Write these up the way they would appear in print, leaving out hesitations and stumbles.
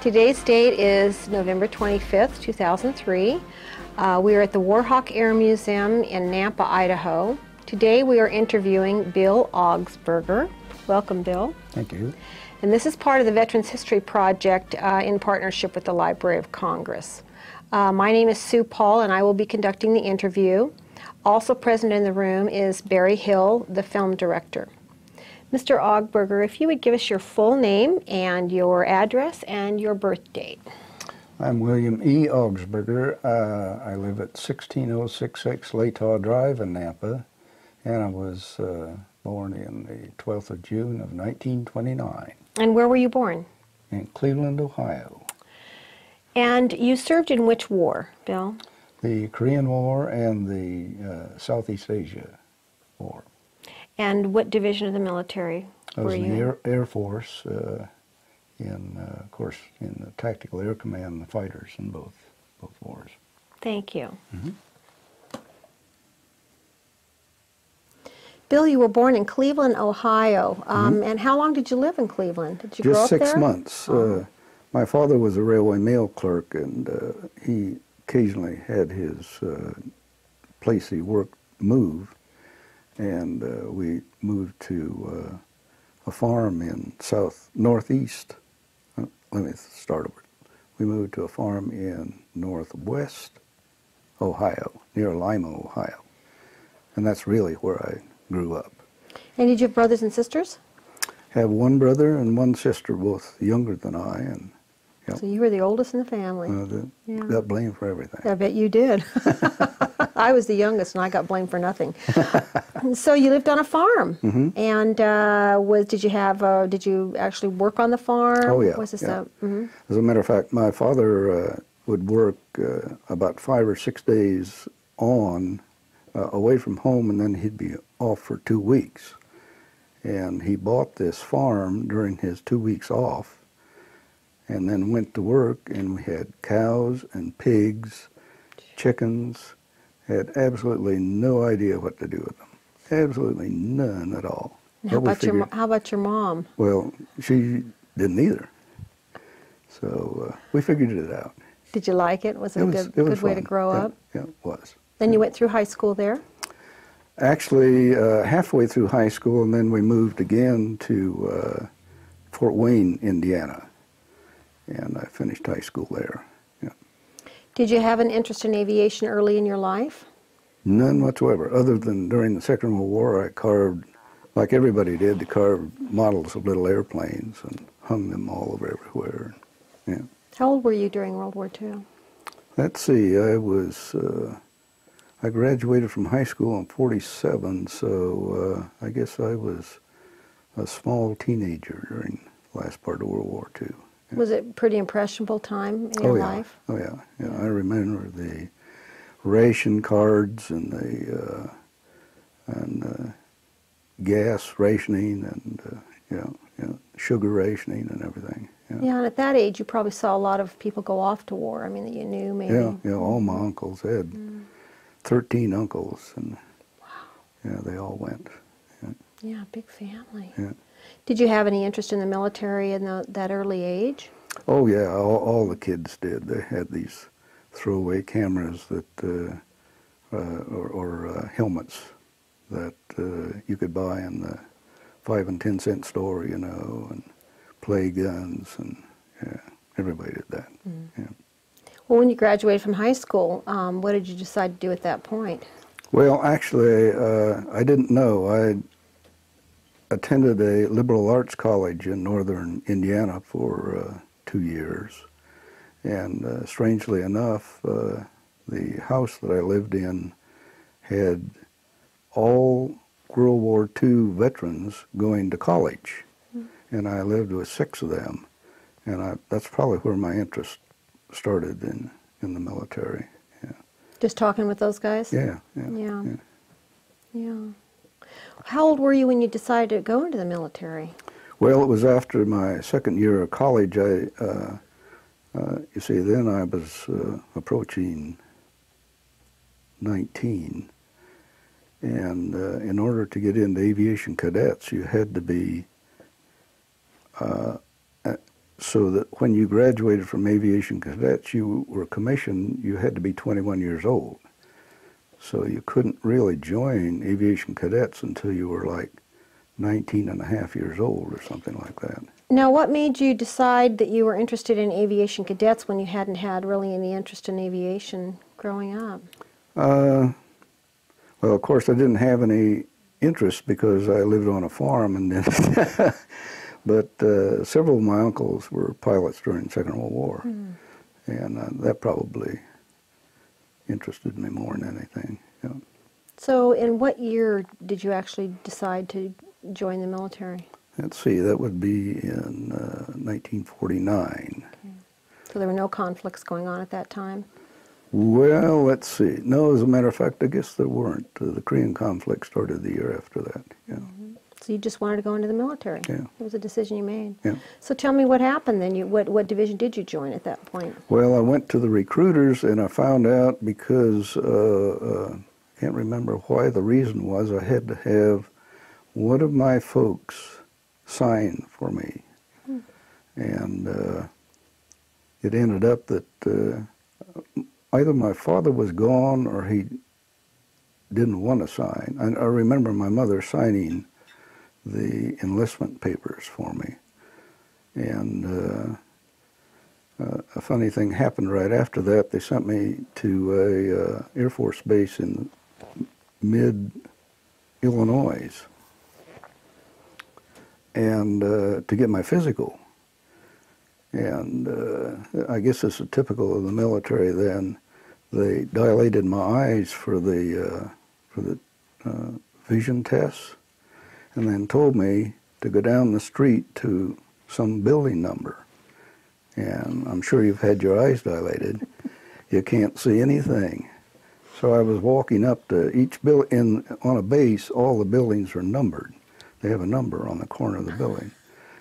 Today's date is November 25th, 2003. We are at the Warhawk Air Museum in Nampa, Idaho. Today we are interviewing Bill Augsburger. Welcome, Bill. Thank you. And this is part of the Veterans History Project in partnership with the Library of Congress. My name is Sue Paul and I will be conducting the interview. Also present in the room is Barry Hill, the film director. Mr. Augsburger, if you would give us your full name and your address and your birth date. I'm William E. Augsburger. I live at 16066 Latah Drive in Nampa, and I was born in the 12th of June of 1929. And where were you born? In Cleveland, Ohio. And you served in which war, Bill? The Korean War and the Southeast Asia War. And what division of the military I was were in you the Air Force, of course, in the Tactical Air Command, the fighters in both wars. Thank you. Mm-hmm. Bill, you were born in Cleveland, Ohio. And how long did you live in Cleveland? Did you grow up there? Just 6 months. My father was a railway mail clerk, and he occasionally had his place he worked moved. And we moved to a farm in northeast. Let me start over. We moved to a farm in northwest Ohio, near Lima, Ohio. And that's really where I grew up. And did you have brothers and sisters? Have one brother and one sister, both younger than I. And So you were the oldest in the family. Got blamed for everything. I bet you did. I was the youngest, and I got blamed for nothing. So you lived on a farm, Mm-hmm. and did you actually work on the farm? Oh yeah. Was this yeah. Mm-hmm. As a matter of fact, my father would work about 5 or 6 days on away from home, and then he'd be off for 2 weeks. And he bought this farm during his 2 weeks off, and then went to work, and we had cows and pigs, chickens. Had absolutely no idea what to do with them. Absolutely none at all. How about your mom? Well, she didn't either. So we figured it out. Did you like it? Was it a good way to grow up? Yeah, it was. Then you went through high school there? Actually, halfway through high school, and then we moved again to Fort Wayne, Indiana. And I finished high school there. Yeah. Did you have an interest in aviation early in your life? None whatsoever, other than during the Second World War I carved, like everybody did, carved models of little airplanes and hung them all over everywhere. Yeah. How old were you during World War II? Let's see, I graduated from high school in 47, so I guess I was a small teenager during the last part of World War II. Yeah. Was it a pretty impressionable time in your life? Oh yeah, yeah. I remember the ration cards and the gas rationing and sugar rationing and everything. Yeah. Yeah, and at that age, you probably saw a lot of people go off to war. I mean, that you knew maybe. Yeah. All my uncles had 13 uncles, and yeah, they all went. Yeah, big family. Yeah. Did you have any interest in the military in that early age? Oh yeah, all the kids did. They had these throwaway cameras that, or helmets that you could buy in the 5 and 10 cent store, and play guns, and yeah, everybody did that. Yeah. Well, when you graduated from high school, what did you decide to do at that point? Well, actually, I didn't know. I attended a liberal arts college in northern Indiana for 2 years. And strangely enough, the house that I lived in had all World War II veterans going to college. And I lived with 6 of them. And that's probably where my interest started in the military. Yeah. Just talking with those guys? Yeah. How old were you when you decided to go into the military? Well, it was after my second year of college. You see, then I was approaching 19. And in order to get into aviation cadets, you had to be so that when you graduated from aviation cadets, you were commissioned, you had to be 21 years old. So you couldn't really join aviation cadets until you were like 19 and a half years old or something like that. Now, what made you decide that you were interested in aviation cadets when you hadn't had really any interest in aviation growing up? Well, of course, I didn't have any interest because I lived on a farm, and then but several of my uncles were pilots during the Second World War, and that probably interested me more than anything. Yeah. So, in what year did you actually decide to join the military? Let's see, that would be in 1949. Okay. So there were no conflicts going on at that time? Well, let's see. No, as a matter of fact, I guess there weren't. The Korean conflict started the year after that. Yeah. So you just wanted to go into the military? Yeah. It was a decision you made? Yeah. So tell me what happened then. What division did you join at that point? Well, I went to the recruiters, and I found out because, I can't remember why the reason was, I had to have one of my folks sign for me. And it ended up that either my father was gone or he didn't want to sign. I remember my mother signing the enlistment papers for me. And a funny thing happened right after that. They sent me to a Air Force base in mid-Illinois and to get my physical. And I guess this is typical of the military then. They dilated my eyes for the vision tests, and then told me to go down the street to some building number. And I'm sure you've had your eyes dilated. You can't see anything. So I was walking up to each building. On a base, all the buildings are numbered. They have a number on the corner of the building.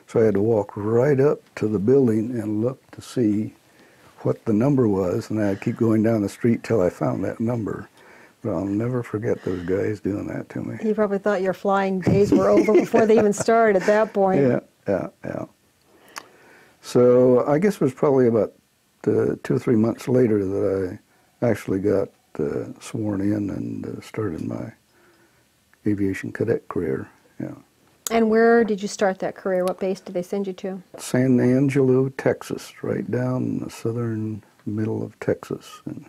So I had to walk right up to the building and look to see what the number was, and I'd keep going down the street till I found that number. But I'll never forget those guys doing that to me. You probably thought your flying days were over before they even started at that point. Yeah. So I guess it was probably about 2 or 3 months later that I actually got sworn in and started my aviation cadet career. Yeah. And where did you start that career? What base did they send you to? San Angelo, Texas, right down in the southern middle of Texas, and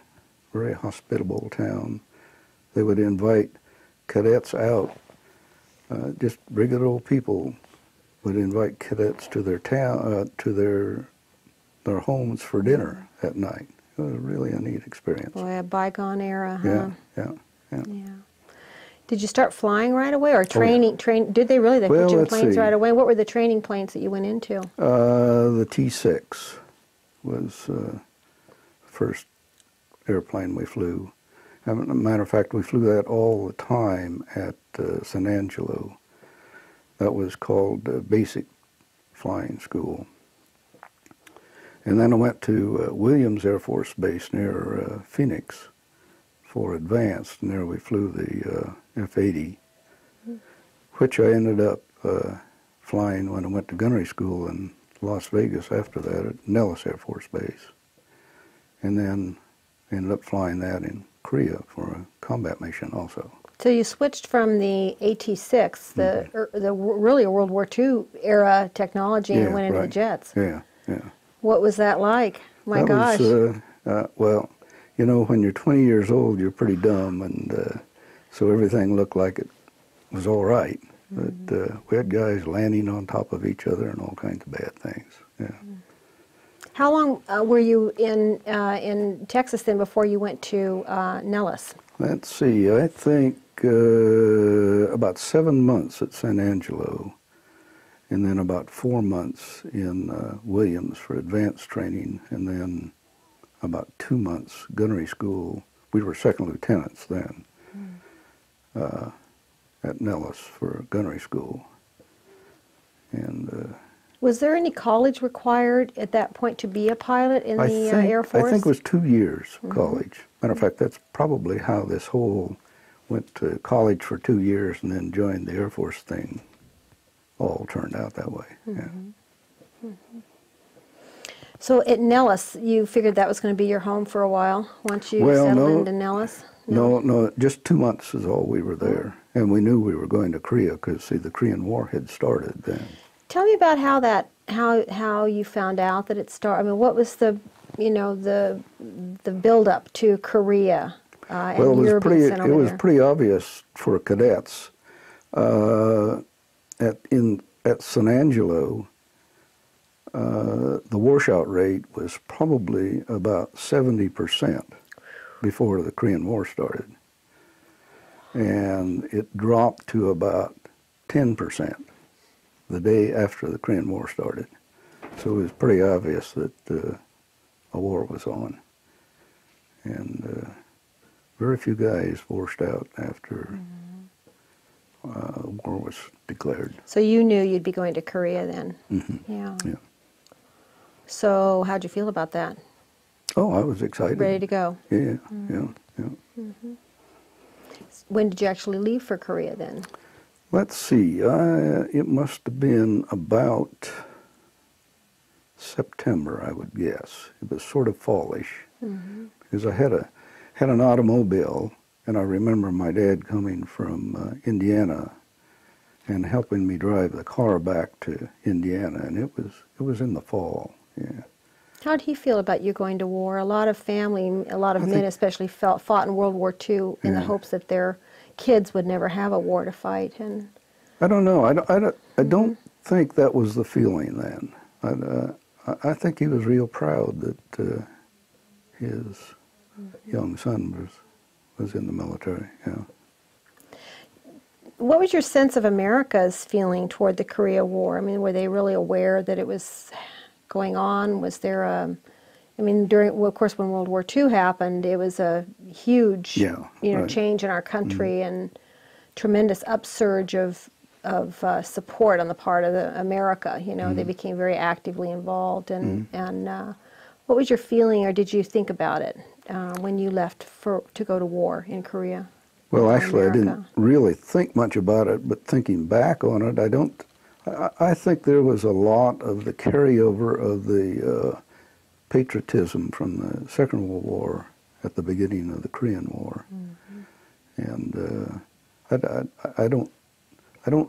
very hospitable town. They would invite cadets out. Just regular old people would invite cadets to their town, to their homes for dinner at night. It was really a neat experience. Boy, a bygone era, huh? Yeah. Did you start flying right away, or training? Did they really? They put you in planes right away. What were the training planes that you went into? The T-6 was the first airplane we flew. As a matter of fact, we flew that all the time at San Angelo. That was called Basic Flying School. And then I went to Williams Air Force Base near Phoenix for advanced, and there we flew the F-80, which I ended up flying when I went to gunnery school in Las Vegas after that at Nellis Air Force Base. And then ended up flying that in Korea for a combat mission also. So you switched from the AT-6, the really a World War II era technology, and went into the jets. Yeah. What was that like? My gosh. Well, you know, when you're 20 years old, you're pretty dumb, and so everything looked like it was all right. But we had guys landing on top of each other and all kinds of bad things. Yeah. How long were you in Texas then before you went to Nellis? Let's see. I think about 7 months at San Angelo, and then about 4 months in Williams for advanced training, and then about 2 months gunnery school. We were second lieutenants then at Nellis for gunnery school. And was there any college required at that point to be a pilot in the Air Force? I think it was 2 years college. Matter of fact, that's probably how this whole went to college for 2 years and then joined the Air Force thing all turned out that way. Yeah. So at Nellis, you figured that was going to be your home for a while once you Well, settled no, into Nellis? no, just 2 months is all we were there. And we knew we were going to Korea because, see, the Korean War had started then. Tell me about how you found out that it started. I mean, what was the build up to Korea and Well, your being sent over it was there? pretty obvious for cadets. At San Angelo, the washout rate was probably about 70% before the Korean War started. And it dropped to about 10% the day after the Korean War started. So it was pretty obvious that a war was on. And very few guys washed out after war was declared. So you knew you'd be going to Korea then? Mm-hmm. Yeah. Yeah. So how'd you feel about that? Oh, I was excited. Ready to go? Yeah, yeah. When did you actually leave for Korea then? Let's see. It must have been about September, I would guess. It was sort of fallish because I had an automobile, and I remember my dad coming from Indiana and helping me drive the car back to Indiana, and it was in the fall. Yeah. How'd he feel about you going to war? A lot of family, a lot of men especially, fought in World War II in the hopes that their kids would never have a war to fight. And I don't know. I don't think that was the feeling then. I think he was real proud that his young son was in the military. Yeah. What was your sense of America's feeling toward the Korea War? I mean, were they really aware that it was going on? Was there of course, when World War II happened, it was a huge, right. change in our country and tremendous upsurge of support on the part of America. They became very actively involved. And what was your feeling, or did you think about it when you left to go to war in Korea? Well, actually, I didn't really think much about it, but thinking back on it, I think there was a lot of the carryover of the patriotism from the Second World War at the beginning of the Korean War, and I don't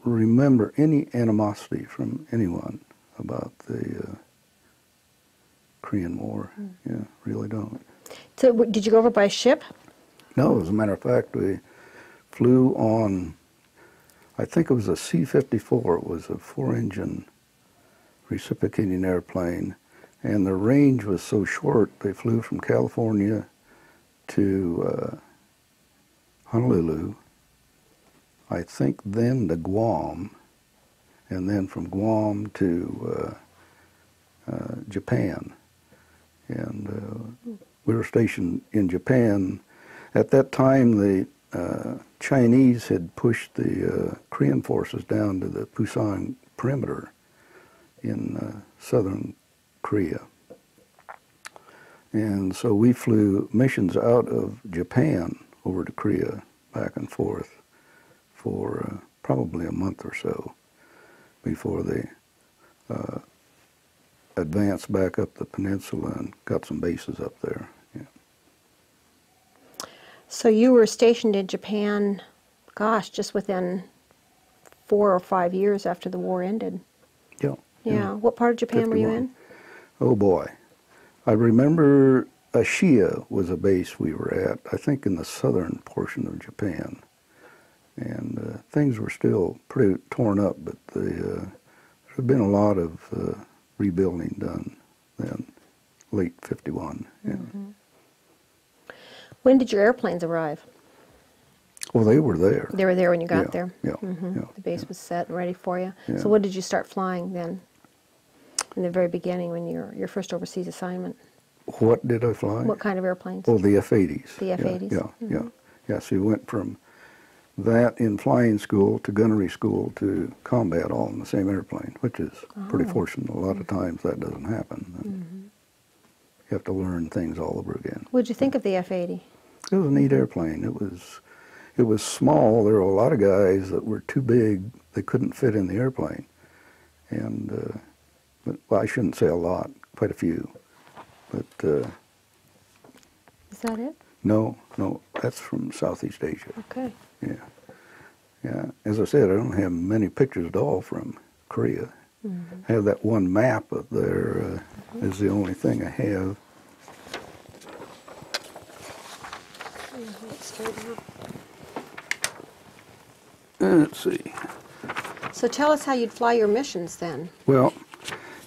remember any animosity from anyone about the Korean War. Yeah, really don't. So, did you go over by ship? No, as a matter of fact, we flew on, I think it was a C-54. It was a 4-engine reciprocating airplane, and the range was so short, they flew from California to Honolulu, I think then to Guam, and then from Guam to Japan. And we were stationed in Japan. At that time, the Chinese had pushed the Korean forces down to the Pusan perimeter in southern Korea. And so we flew missions out of Japan over to Korea, back and forth, for probably a month or so before they advanced back up the peninsula and got some bases up there. Yeah. So you were stationed in Japan, gosh, just within 4 or 5 years after the war ended. Yeah. Yeah. What part of Japan were you in? Oh boy. I remember Ashia was a base we were at, I think in the southern portion of Japan. And things were still pretty torn up, but there had been a lot of rebuilding done then, late 51. Yeah. When did your airplanes arrive? Well, they were there. They were there when you got there? Yeah, The base was set and ready for you. Yeah. So what did you start flying then, in the very beginning, when your first overseas assignment? What did I fly? What kind of airplanes? Oh, the F-80s. The F-80s? Yeah, so you went from that in flying school to gunnery school to combat all in the same airplane, which is pretty fortunate. A lot of times that doesn't happen. You have to learn things all over again. What did you think of the F-80? It was a neat airplane. It was small. There were a lot of guys that were too big. They couldn't fit in the airplane. And, well, I shouldn't say a lot, quite a few. But Is that it? no, that's from Southeast Asia. Okay. Yeah. Yeah. As I said, I don't have many pictures at all from Korea. I have that one map up there is the only thing I have. Let's see. So tell us how you'd fly your missions then. Well,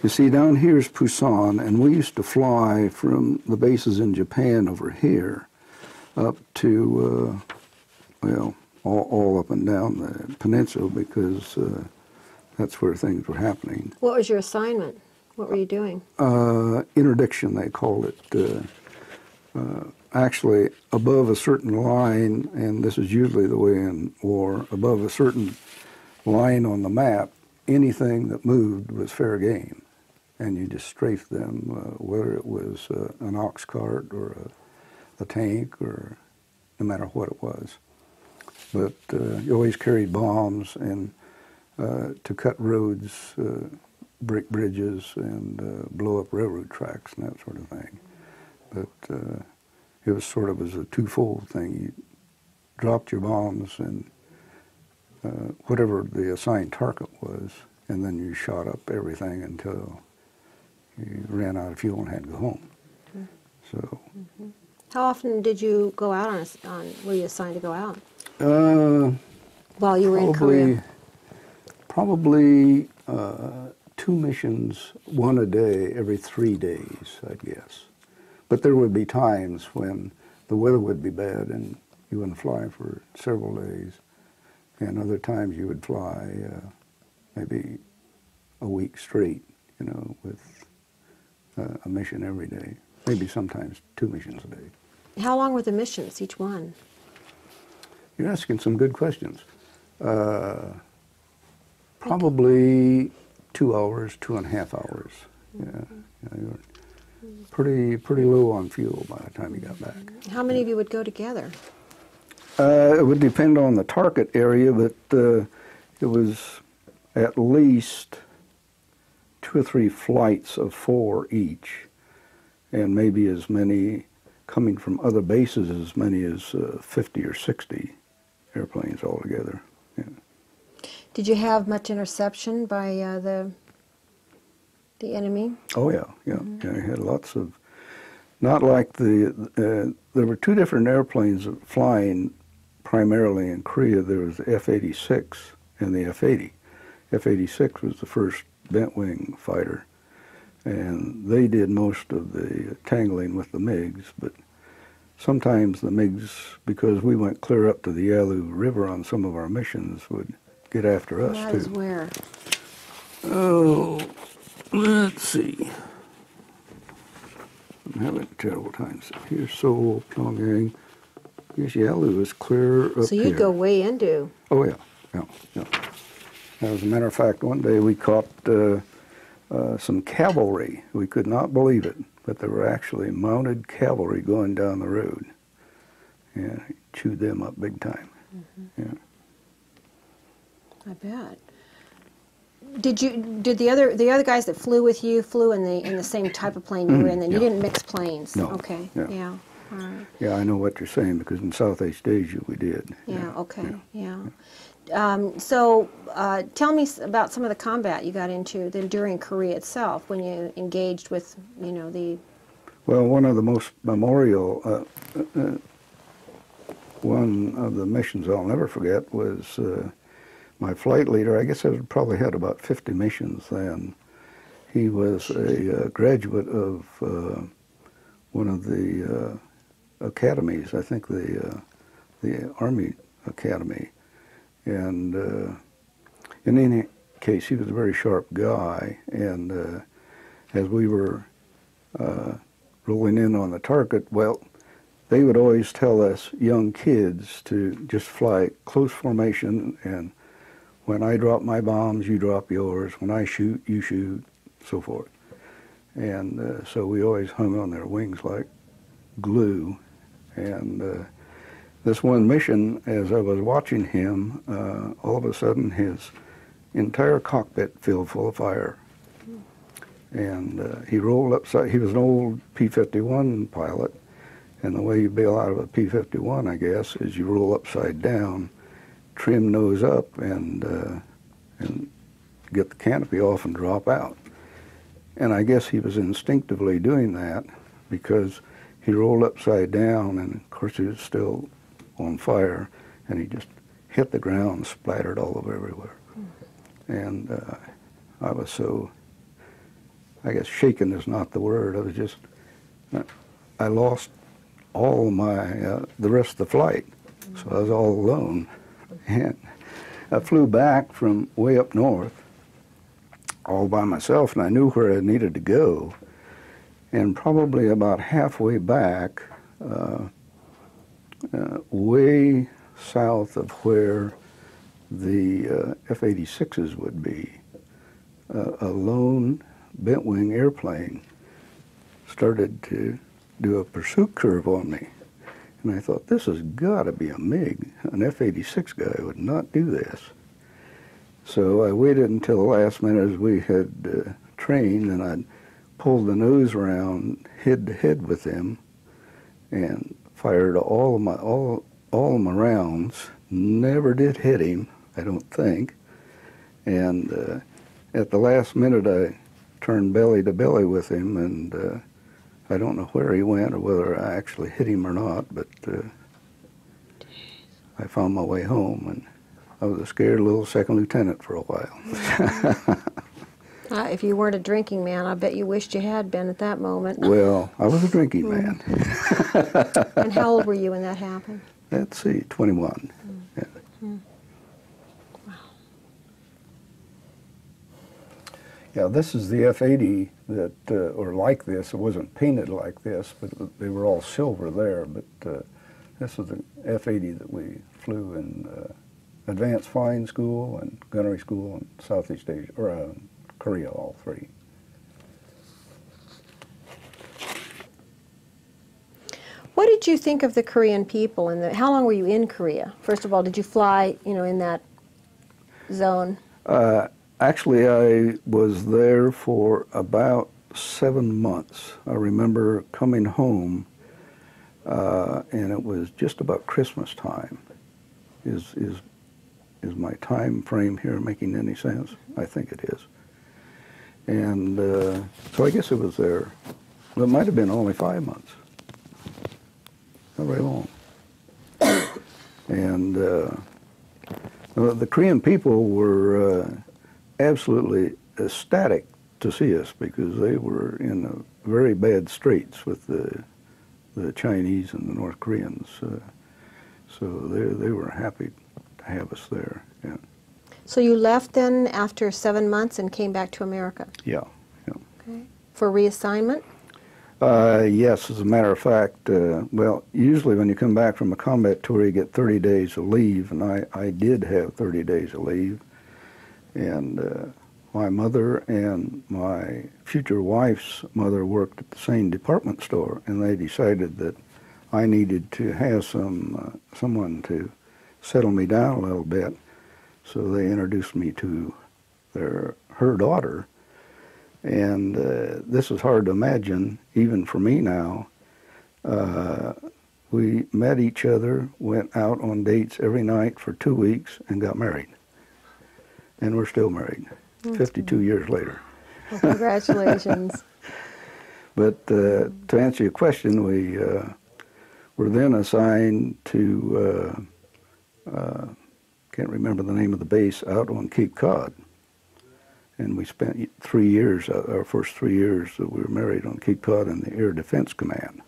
you see, down here is Busan, and we used to fly from the bases in Japan over here up to, well, all up and down the peninsula because that's where things were happening. What was your assignment? What were you doing? Interdiction, they called it. Actually, above a certain line, and this is usually the way in war, above a certain line on the map, anything that moved was fair game. And you just strafed them, whether it was an ox cart or a tank or no matter what it was. But you always carried bombs and to cut roads, break bridges, and blow up railroad tracks and that sort of thing. But it was sort of as a twofold thing. You dropped your bombs and whatever the assigned target was, and then you shot up everything until you ran out of fuel and had to go home. So. How often did you go out were you assigned to go out? While you were in Korea? Probably 2 missions, 1 a day, every 3 days, I'd guess. But there would be times when the weather would be bad and you wouldn't fly for several days. And other times you would fly maybe a week straight, you know, with a mission every day. Maybe sometimes 2 missions a day. How long were the missions, each one? You're asking some good questions. Probably 2 hours, 2.5 hours. Yeah, you're pretty low on fuel by the time you got back. How many of you would go together? It would depend on the target area, but it was at least 2 or 3 flights of 4 each, and maybe as many coming from other bases, as many as 50 or 60 airplanes altogether. Yeah. Did you have much interception by the enemy? Oh yeah. Yeah, I had lots of, not like there were 2 different airplanes flying primarily in Korea. There was the F-86 and the F-80. F-86 was the first bent wing fighter, and they did most of the tangling with the MiGs, but sometimes the MiGs, because we went clear up to the Yalu River on some of our missions, would get after us That too. is where? Oh, let's see. I'm having a terrible time. So here's Seoul, Pyongyang. Yes, Yalu is clear up here. So you'd go way into. Oh yeah. As a matter of fact, one day we caught some cavalry. We could not believe it, but there were actually mounted cavalry going down the road. Yeah, chewed them up big time. Yeah. I bet. Did the other guys that flew with you flew in the same type of plane you were in? Then you didn't mix planes. No. Okay. Yeah. All right. Yeah, I know what you're saying because in Southeast Asia we did. Yeah. Okay. Yeah. So tell me about some of the combat you got into then during Korea itself when you engaged with the. Well, one of the most memorial one of the missions I'll never forget was my flight leader. I guess I probably had about 50 missions then. He was a graduate of one of the academies, I think the Army Academy. And in any case, he was a very sharp guy. And as we were rolling in on the target, well, they would always tell us young kids to just fly close formation, and when I drop my bombs, you drop yours. When I shoot, you shoot, so forth. And so we always hung on their wings like glue. And this one mission, as I was watching him, all of a sudden his entire cockpit filled full of fire. and he rolled upside. He was an old P-51 pilot, and the way you bail out of a P-51, I guess, is you roll upside down, trim nose up, and get the canopy off and drop out. And I guess he was instinctively doing that because he rolled upside down, and of course he was still on fire, and he just hit the ground, splattered all over everywhere. And I was so, I guess shaken is not the word. I was just, I lost all my, the rest of the flight. So I was all alone. And I flew back from way up north all by myself, and I knew where I needed to go. And probably about halfway back, way south of where the F-86s would be, a lone bent-wing airplane started to do a pursuit curve on me. And I thought, this has got to be a MiG. An F-86 guy would not do this. So I waited until the last minute as we had trained, and I pulled the nose around head to head with him and fired all of my rounds. Never did hit him, I don't think. And at the last minute, I turned belly to belly with him, and I don't know where he went or whether I actually hit him or not, but I found my way home, and I was a scared little second lieutenant for a while. If you weren't a drinking man, I bet you wished you had been at that moment. Well, I was a drinking man. And how old were you when that happened? Let's see, 21. Yeah. Wow. Yeah, this is the F-80 that, or like this. It wasn't painted like this, but they were all silver there. But this was the F-80 that we flew in advanced flying school and gunnery school in Southeast Asia, or Korea, all three. What did you think of the Korean people, and how long were you in Korea? First of all, did you fly, in that zone? Actually, I was there for about 7 months. I remember coming home, and it was just about Christmas time. Is my time frame here making any sense? I think it is. And so I guess it was there. Well, it might have been only 5 months. Not very long. And the Korean people were absolutely ecstatic to see us because they were in very bad straits with the Chinese and the North Koreans. So they were happy to have us there. Yeah. So you left then after 7 months and came back to America? Yeah. Okay. For reassignment? Yes, as a matter of fact, well, usually when you come back from a combat tour, you get 30 days of leave, and I did have 30 days of leave. And my mother and my future wife's mother worked at the same department store, and they decided that I needed to have someone to settle me down a little bit. So they introduced me to her daughter. And this is hard to imagine, even for me now. We met each other, went out on dates every night for 2 weeks, and got married. And we're still married, 52 years later. Well, congratulations. But to answer your question, we were then assigned to, can't remember the name of the base, out on Cape Cod. And we spent 3 years, our first 3 years that we were married, on Cape Cod in the Air Defense Command.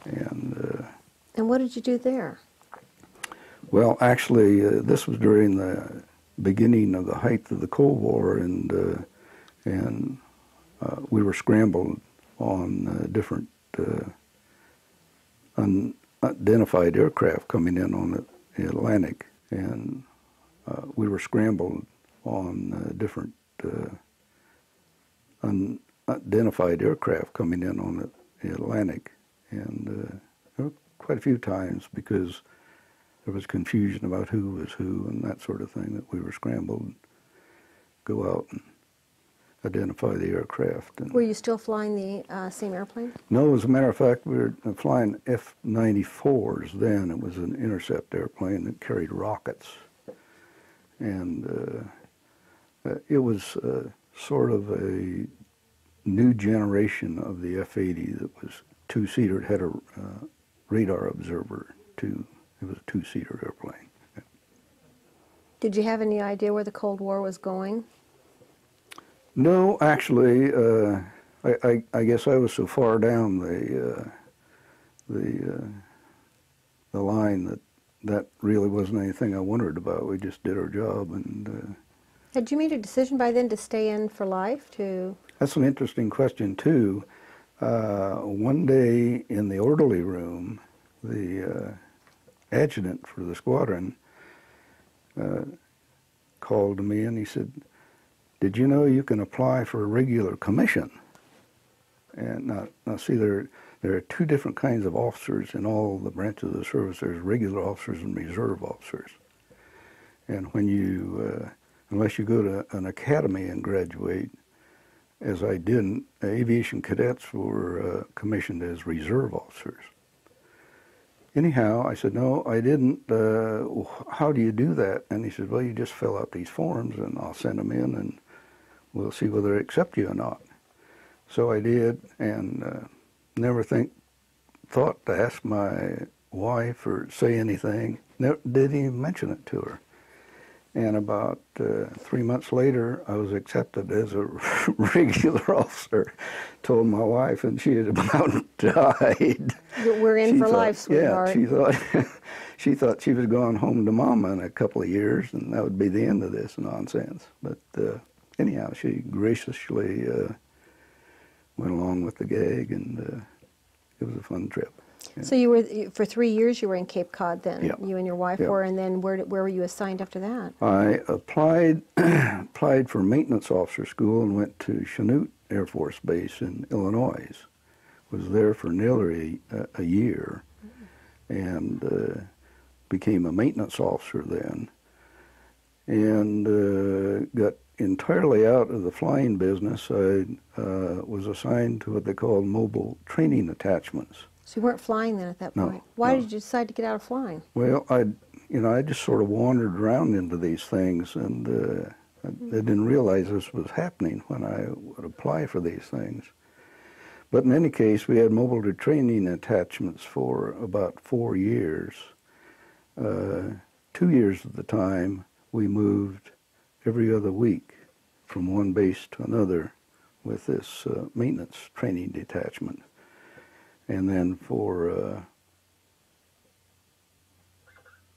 And what did you do there? Well, actually, this was during the beginning of the height of the Cold War, and we were scrambled on different unidentified aircraft coming in on the Atlantic, and we were scrambled on different unidentified aircraft coming in on the Atlantic, and there were quite a few times because there was confusion about who was who and that sort of thing, that we were scrambled, go out and identify the aircraft. And Were you still flying the same airplane? no, as a matter of fact, we were flying F-94s then. It was an intercept airplane that carried rockets. And it was sort of a new generation of the F-80 that was two-seater. It had a radar observer, too. It was a two-seater airplane. Did you have any idea where the Cold War was going? No, actually, I guess I was so far down the line that really wasn't anything I wondered about. We just did our job, and Had you made a decision by then to stay in for life? that's an interesting question too. One day in the orderly room, the adjutant for the squadron called to me and he said, "Did you know you can apply for a regular commission?" And now see, there are two different kinds of officers in all the branches of the service. There's regular officers and reserve officers. And when you, unless you go to an academy and graduate, as I didn't, aviation cadets were commissioned as reserve officers. Anyhow, I said, "No, I didn't. How do you do that?" And he said, "Well, you just fill out these forms and I'll send them in and we'll see whether they accept you or not." So I did, and never thought to ask my wife or say anything. Never, didn't even mention it to her. And about 3 months later, I was accepted as a regular officer. Told my wife, and she had about died. We're in for life, sweetheart. Yeah, she thought she was going home to Mama in a couple of years, and that would be the end of this nonsense. But anyhow, she graciously went along with the gag, and it was a fun trip. Yeah. So you were, for 3 years you were in Cape Cod then, Yeah. you and your wife Yeah. were, and then where were you assigned after that? I applied for maintenance officer school and went to Chanute Air Force Base in Illinois. Was there for nearly a year, and became a maintenance officer then, and got entirely out of the flying business. I was assigned to what they call mobile training attachments. So you weren't flying then at that No, point. Why no. did you decide to get out of flying? Well, I just sort of wandered around into these things, and I didn't realize this was happening when I would apply for these things. But in any case, we had mobile training attachments for about 4 years. 2 years of the time, we moved every other week from one base to another with this maintenance training detachment. And then for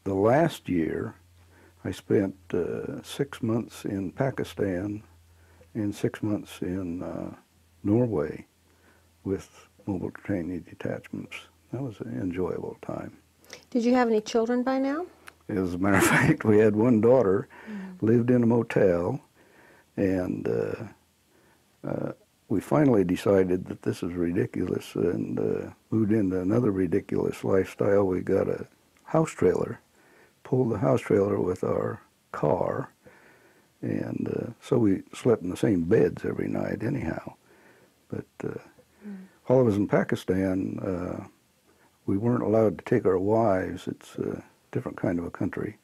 the last year, I spent 6 months in Pakistan and 6 months in Norway with mobile training detachments. That was an enjoyable time. Did you have any children by now? As a matter of fact, we had one daughter, lived in a motel, and we finally decided that this is ridiculous and moved into another ridiculous lifestyle. We got a house trailer, pulled the house trailer with our car, and so we slept in the same beds every night anyhow. But while I was in Pakistan, we weren't allowed to take our wives. It's a different kind of a country.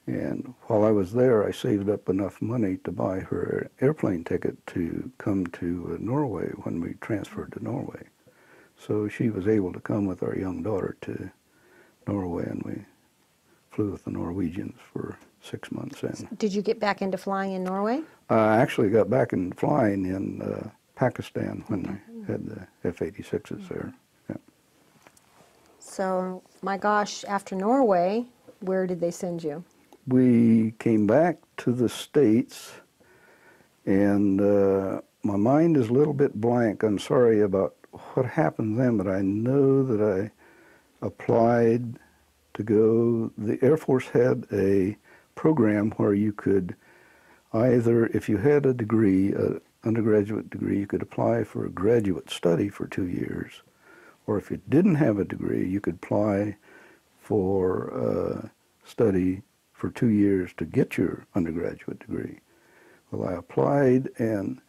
And while I was there, I saved up enough money to buy her airplane ticket to come to Norway when we transferred to Norway. So she was able to come with our young daughter to Norway, and we flew with the Norwegians for 6 months. And Did you get back into flying in Norway? I actually got back in flying in Pakistan when I had the F-86s there. Yeah. So, my gosh, after Norway, where did they send you? We came back to the States, and my mind is a little bit blank. I'm sorry about what happened then, but I know that I applied to go. The Air Force had a program where you could either, if you had a degree, an undergraduate degree, you could apply for a graduate study for 2 years, or if you didn't have a degree, you could apply for study for 2 years to get your undergraduate degree. Well, I applied, and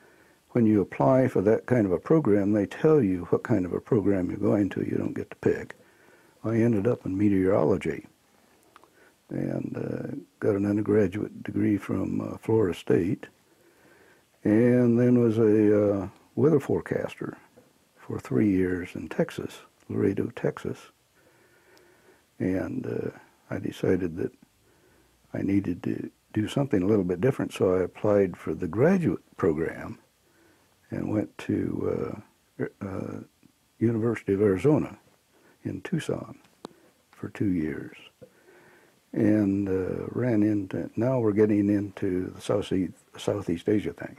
when you apply for that kind of a program, they tell you what kind of a program you're going to. You don't get to pick. I ended up in meteorology and got an undergraduate degree from Florida State, and then was a weather forecaster for 3 years in Texas, Laredo, Texas. And I decided that I needed to do something a little bit different, so I applied for the graduate program and went to University of Arizona in Tucson for 2 years. And ran into, now we're getting into the Southeast Asia thing.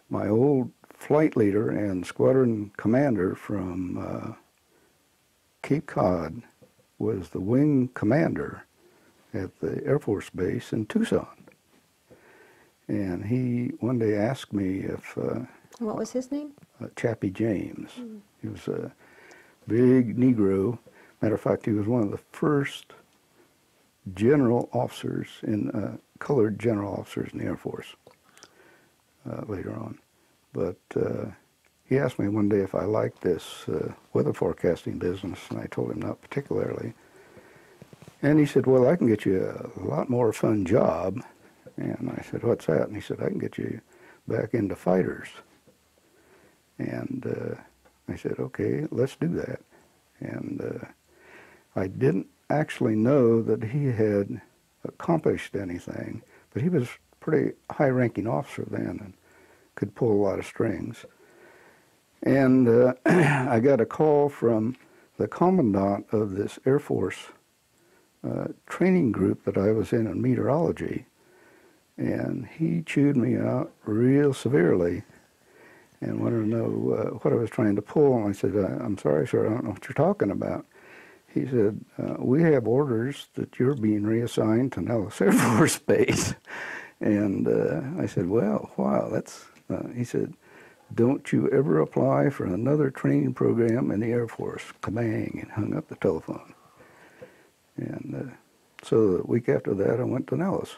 My old flight leader and squadron commander from Cape Cod was the wing commander at the Air Force Base in Tucson. And he one day asked me if... what was his name? Chappie James. He was a big Negro. Matter of fact, he was one of the first general officers colored general officers in the Air Force later on. But he asked me one day if I liked this weather forecasting business, and I told him not particularly. And he said, well, I can get you a lot more fun job. And I said, what's that? And he said, I can get you back into fighters. And I said, okay, let's do that. And I didn't actually know that he had accomplished anything, but he was a pretty high-ranking officer then and could pull a lot of strings. And I got a call from the commandant of this Air Force training group that I was in meteorology, and he chewed me out real severely and wanted to know what I was trying to pull. And I said, I'm sorry, sir, I don't know what you're talking about. He said, we have orders that you're being reassigned to Nellis Air Force Base. And I said, well, wow, that's, he said, don't you ever apply for another training program in the Air Force. Kabang, and hung up the telephone. And so the week after that, I went to Nellis.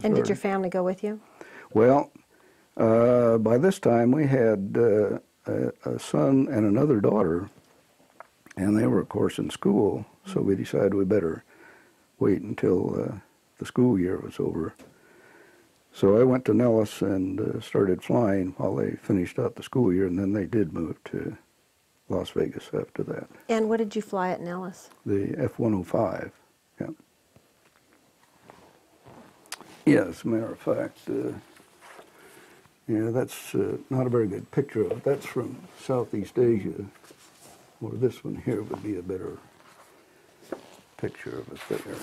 And did your family go with you? Well, by this time we had a son and another daughter, and they were, of course, in school, so we decided we better wait until the school year was over. So I went to Nellis and started flying while they finished out the school year, and then they did move to Las Vegas after that. And what did you fly at Nellis? The F-105, yeah. Yeah, as a matter of fact, yeah, that's not a very good picture of it. That's from Southeast Asia, or this one here would be a better picture of it there.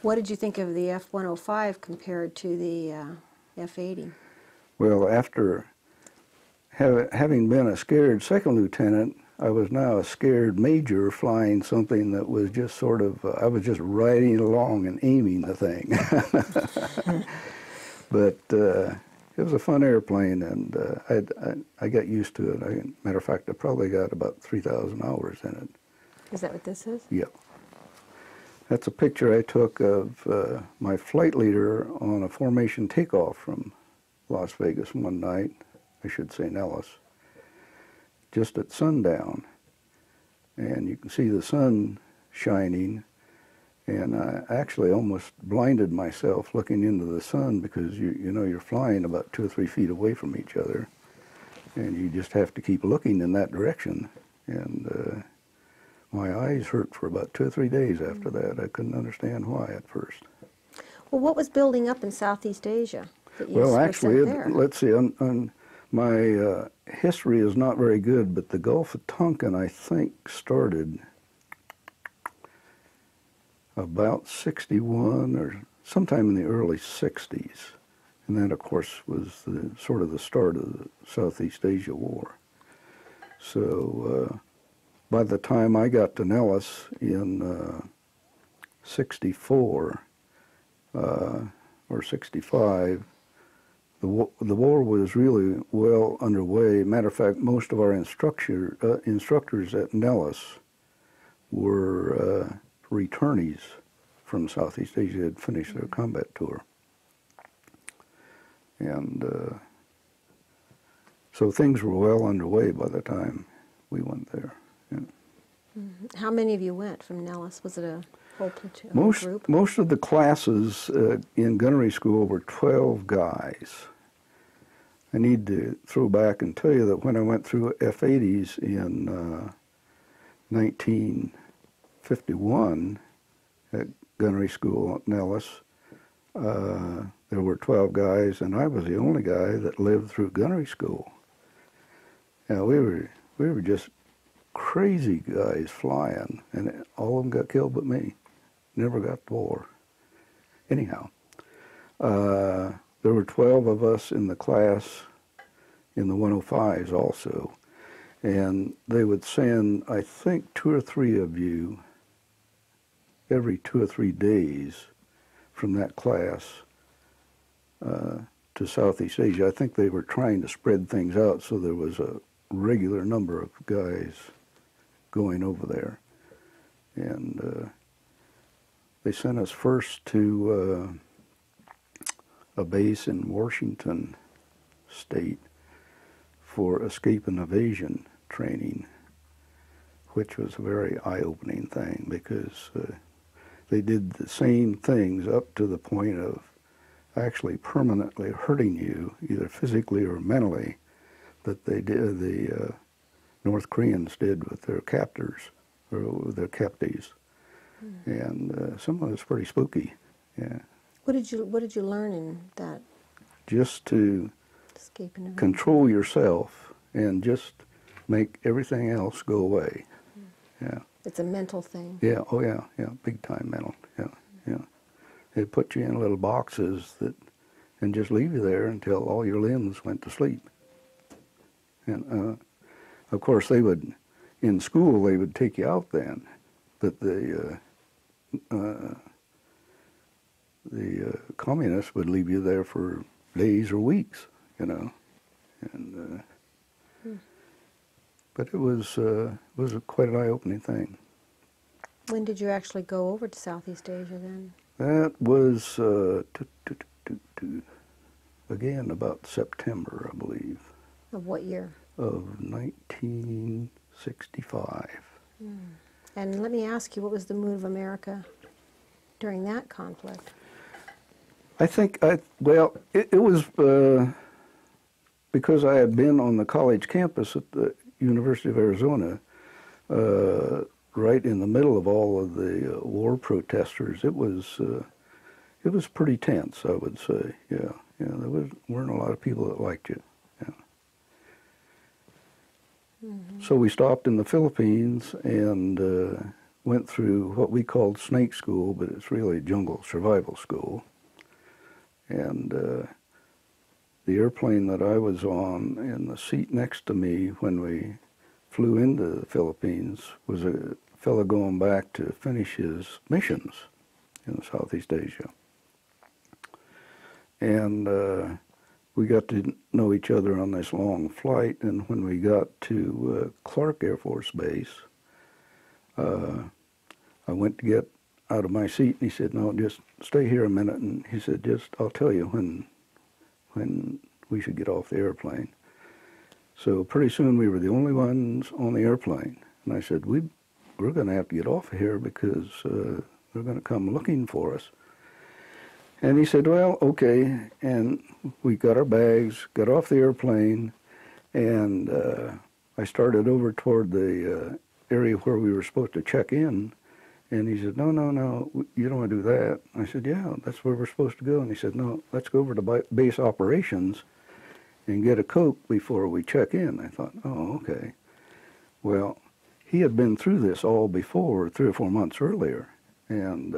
What did you think of the F-105 compared to the F-80? Well, after having been a scared second lieutenant, I was now a scared major flying something that was just sort of, I was just riding along and aiming the thing. But it was a fun airplane, and I got used to it. Matter of fact, I probably got about 3,000 hours in it. Is that what this is? Yep. That's a picture I took of my flight leader on a formation takeoff from Las Vegas one night, I should say Nellis, just at sundown. And you can see the sun shining, and I actually almost blinded myself looking into the sun because you know you're flying about 2 or 3 feet away from each other, and you just have to keep looking in that direction. And my eyes hurt for about 2 or 3 days after that. I couldn't understand why at first. Well, what was building up in Southeast Asia that you Well, were actually, sent there? let's see, my history is not very good, but the Gulf of Tonkin, I think, started about 61 or sometime in the early 60s. And that, of course, was sort of the start of the Southeast Asia War. So by the time I got to Nellis in 64 or 65, the war was really well underway. Matter of fact, most of our instructors at Nellis were returnees from Southeast Asia had finished their combat tour. And so things were well underway by the time we went there. Yeah. How many of you went from Nellis? Was it a whole platoon, whole group? Most of the classes in gunnery school were 12 guys. I need to throw back and tell you that when I went through F-80s in 1951 at gunnery school at Nellis, there were 12 guys, and I was the only guy that lived through gunnery school. Yeah, we were just crazy guys flying, and all of them got killed but me. Never got the war. Anyhow, there were 12 of us in the class in the 105s also, and they would send, I think, 2 or 3 of you every 2 or 3 days from that class to Southeast Asia. I think they were trying to spread things out so there was a regular number of guys going over there. And they sent us first to a base in Washington State for escape and evasion training, which was a very eye-opening thing because they did the same things up to the point of actually permanently hurting you, either physically or mentally, that they did, the North Koreans did with their captors, or with their captives. And some of it was pretty spooky, yeah. What did you learn in that? Just to Escape and evasion. control yourself and just make everything else go away. Yeah. It's a mental thing. Yeah, oh yeah, big time mental, yeah. They put you in little boxes and just leave you there until all your limbs went to sleep. And of course in school they would take you out then, but the communists would leave you there for days or weeks, and but it was quite an eye-opening thing. When did you actually go over to Southeast Asia then? That was again about September, I believe. Of what year? Of 1965. And let me ask you, what was the mood of America during that conflict? I think, it was because I had been on the college campus at the University of Arizona, right in the middle of all of the war protesters. It was pretty tense, I would say. Yeah, there weren't a lot of people that liked you. Yeah. So we stopped in the Philippines and went through what we called snake school, but it's really jungle survival school. And the airplane that I was on, in the seat next to me when we flew into the Philippines, was a fellow going back to finish his missions in Southeast Asia. And we got to know each other on this long flight, and when we got to Clark Air Force Base, I went to get out of my seat, and he said, "No, just stay here a minute," and he said, "I'll tell you when we should get off the airplane." So pretty soon we were the only ones on the airplane, and I said, we're going to have to get off of here because they're going to come looking for us. And he said, "Well, okay," and we got our bags, got off the airplane, and I started over toward the area where we were supposed to check in, and he said, no, you don't want to do that. I said, "Yeah, that's where we're supposed to go." And he said, "No, let's go over to base operations and get a Coke before we check in." I thought, oh, okay. Well, he had been through this all before, 3 or 4 months earlier, and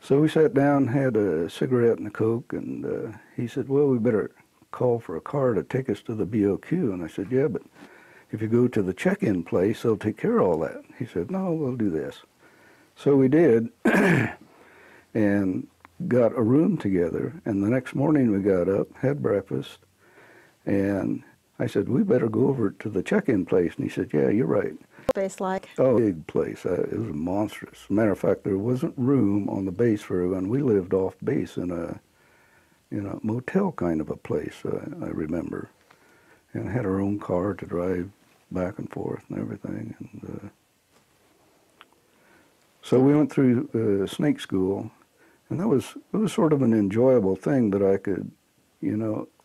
so we sat down, had a cigarette and a Coke, and he said, "Well, we better call for a car to take us to the BOQ." And I said, "Yeah, but if you go to the check-in place, they'll take care of all that." He said, "No, we'll do this." So we did, and got a room together, and the next morning we got up, had breakfast, and I said, "We better go over to the check-in place." And he said, "Yeah, you're right." space like? Oh, big place. It was monstrous. As a matter of fact, there wasn't room on the base for everyone. We lived off base in a motel kind of a place, I remember, and had our own car to drive back and forth and everything. And so we went through snake school, and it was sort of an enjoyable thing that I could,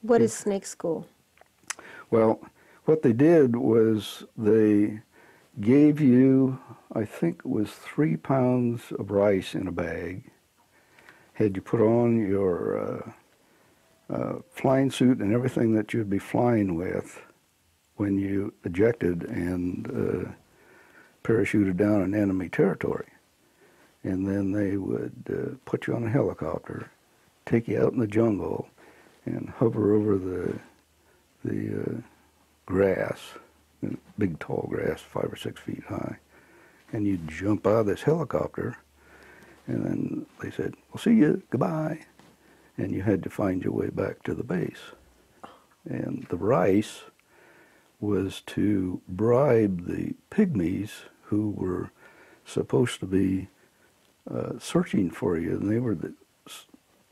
What is snake school? Well, what they did was they gave you, I think it was 3 pounds of rice in a bag, had you put on your flying suit and everything that you'd be flying with when you ejected and parachuted down in enemy territory. And then they would put you on a helicopter, take you out in the jungle, and hover over the grass, big tall grass, 5 or 6 feet high, and you'd jump out of this helicopter, and then they said, "We'll see you, goodbye," and you had to find your way back to the base. And the rice was to bribe the pygmies who were supposed to be searching for you, and they were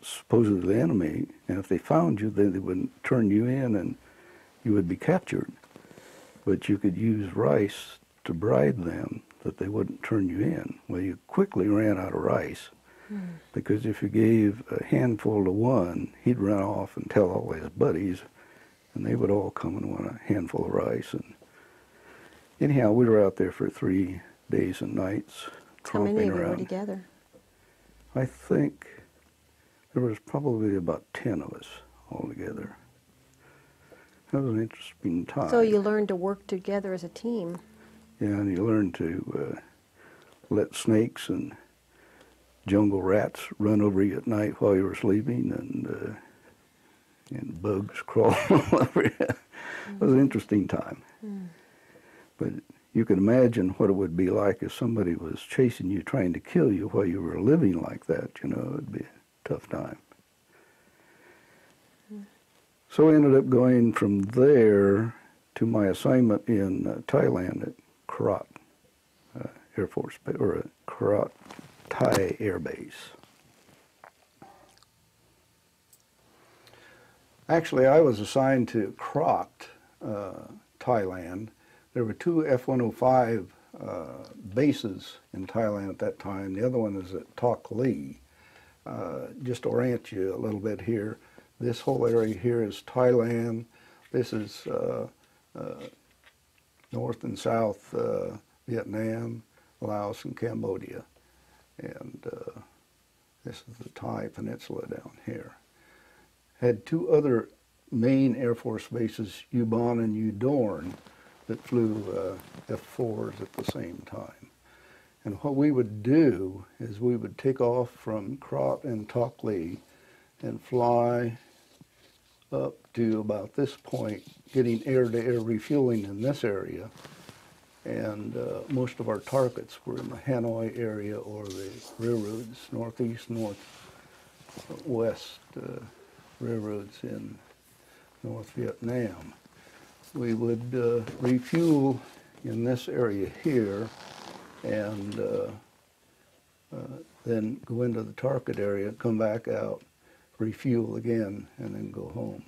supposedly the enemy, and if they found you, then they would turn you in and you would be captured. But you could use rice to bribe them that they wouldn't turn you in. Well, you quickly ran out of rice, because if you gave a handful to one, he'd run off and tell all his buddies, and they would all come and want a handful of rice. And anyhow, we were out there for 3 days and nights, How many tromping of you were around. together? I think there was probably about 10 of us altogether. That was an interesting time. So you learned to work together as a team. Yeah, and you learn to let snakes and jungle rats run over you at night while you were sleeping, and bugs crawl all over you. It was an interesting time. But you can imagine what it would be like if somebody was chasing you, trying to kill you while you were living like that. It'd be a tough time. So I ended up going from there to my assignment in Thailand at Korat Air Force Base, or Korat Thai Air Base. Actually, I was assigned to Korat, Thailand. There were 2 F-105 bases in Thailand at that time. The other one is at Tok Lee. Just to orient you a little bit here, this whole area here is Thailand. This is North and South Vietnam, Laos, and Cambodia. And this is the Thai peninsula down here. Had 2 other main Air Force bases, Ubon and Udorn, that flew F-4s at the same time. And what we would do is we would take off from Korat and Tok Lee and fly up to about this point, getting air-to-air refueling in this area. And most of our targets were in the Hanoi area or the railroads, northeast, northwest railroads in North Vietnam. We would refuel in this area here, and then go into the target area, come back out, refuel again, and then go home.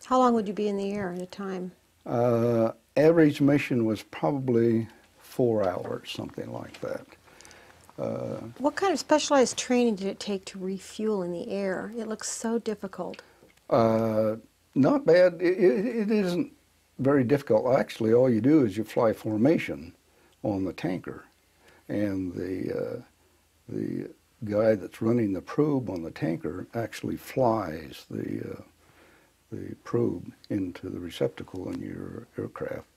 How long would you be in the air at a time? Average mission was probably 4 hours, something like that. What kind of specialized training did it take to refuel in the air? It looks so difficult. Not bad. It isn't very difficult. Actually, all you do is you fly formation on the tanker, and the guy that's running the probe on the tanker actually flies the probe into the receptacle in your aircraft.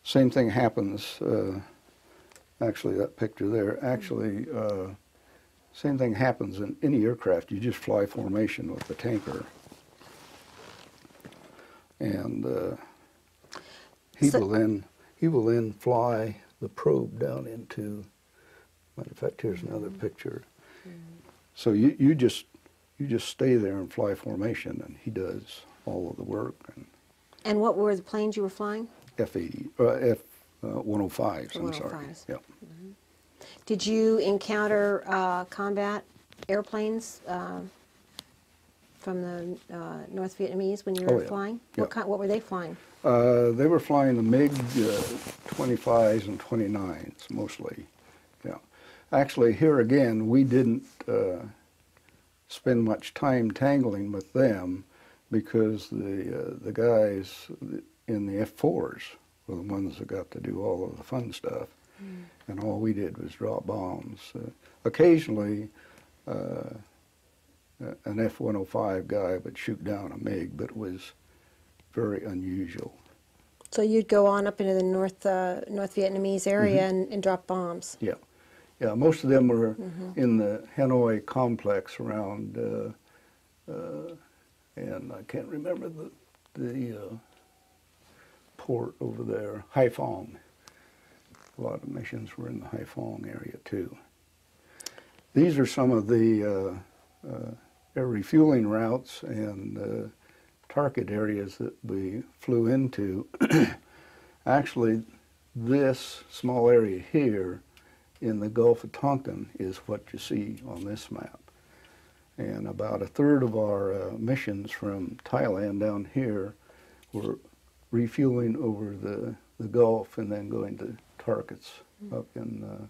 Same thing happens, actually that picture there, actually same thing happens in any aircraft. You just fly formation with the tanker. And he will then fly the probe down into, matter of fact, here's another picture. So you just stay there and fly formation, and he does all of the work. And what were the planes you were flying? F-80, 105s, I'm sorry. 105s. Yep. Did you encounter combat airplanes from the North Vietnamese when you were yeah. flying? Yep. What were they flying? They were flying the MiG 25s and 29s mostly. Yeah. Actually, here again, we didn't spend much time tangling with them because the guys in the F4s were the ones that got to do all of the fun stuff, and all we did was drop bombs. Occasionally, an F-105 guy would shoot down a MiG, but it was very unusual. So you'd go on up into the North Vietnamese area and drop bombs. Yeah, yeah. Most of them were in the Hanoi complex around, and I can't remember the port over there, Haiphong. A lot of missions were in the Haiphong area too. These are some of the air refueling routes and target areas that we flew into. Actually, this small area here in the Gulf of Tonkin is what you see on this map. And about a third of our missions from Thailand down here were refueling over the Gulf and then going to targets up in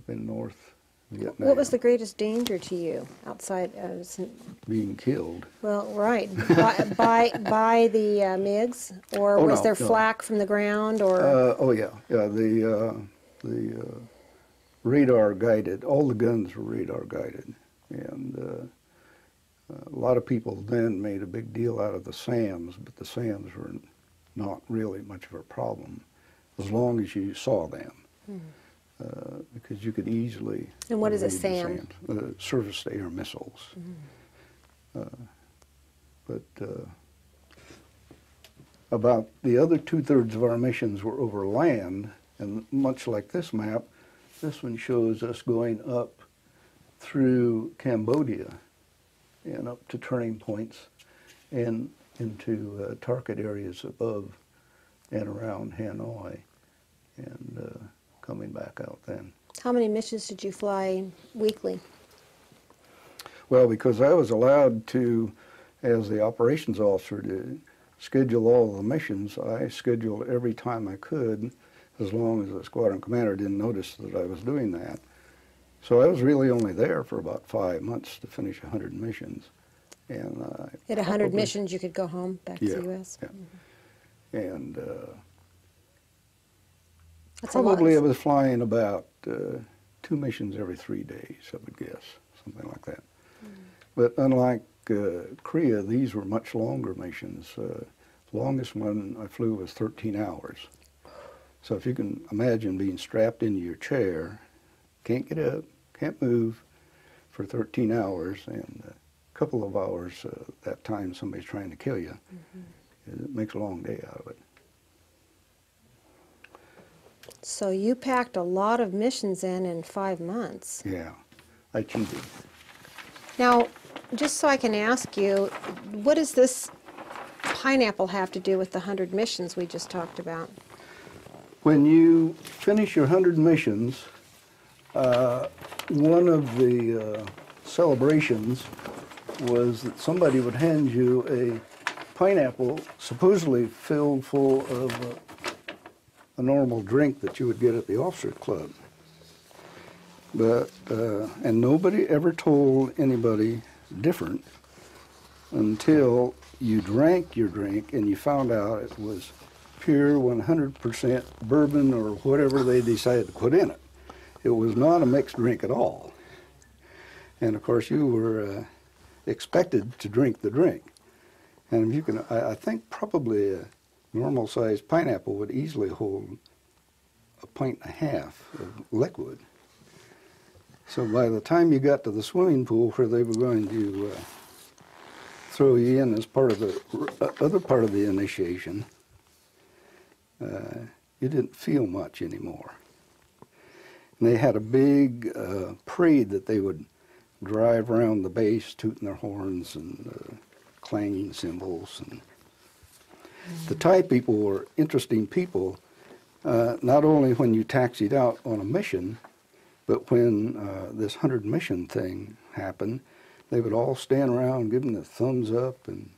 North Vietnam. What was the greatest danger to you outside? Being killed. Well, right, by the MiGs, or was there flak from the ground, or? Oh yeah, yeah. The radar guided. All the guns were radar guided, and a lot of people then made a big deal out of the SAMs, but the SAMs were not really much of a problem as long as you saw them. Because you could easily. And what is a SAM? Surface-to-air missiles. But about the other 2/3 of our missions were over land, and much like this map, this one shows us going up through Cambodia and up to turning points and into target areas above and around Hanoi, and coming back out then. How many missions did you fly weekly? Well, because I was allowed to, as the operations officer, to schedule all of the missions, I scheduled every time I could, as long as the squadron commander didn't notice that I was doing that. So I was really only there for about 5 months to finish 100 missions. And at 100 missions, you could go home back to the U.S.? Yeah. And That's probably I was flying about 2 missions every 3 days, I would guess, something like that. But unlike Korea, these were much longer missions. The longest one I flew was 13 hours. So if you can imagine being strapped into your chair, can't get up, can't move for 13 hours, and a couple of hours that time somebody's trying to kill you, it makes a long day out of it. So you packed a lot of missions in 5 months. Yeah, I cheated. Now, just so I can ask you, what does this pineapple have to do with the 100 missions we just talked about? When you finish your 100 missions, one of the celebrations was that somebody would hand you a pineapple supposedly filled full of a normal drink that you would get at the officers' club. But, and nobody ever told anybody different until you drank your drink and you found out it was pure 100% bourbon or whatever they decided to put in it. It was not a mixed drink at all. And of course you were expected to drink the drink. And if you can, I think probably a normal sized pineapple would easily hold 1.5 pints of liquid. So by the time you got to the swimming pool where they were going to throw you in as part of the other part of the initiation, you didn't feel much anymore. And they had a big parade that they would drive around the base, tooting their horns and clanging cymbals. And the Thai people were interesting people. not only when you taxied out on a mission, but when this 100 mission thing happened, they would all stand around giving the thumbs up and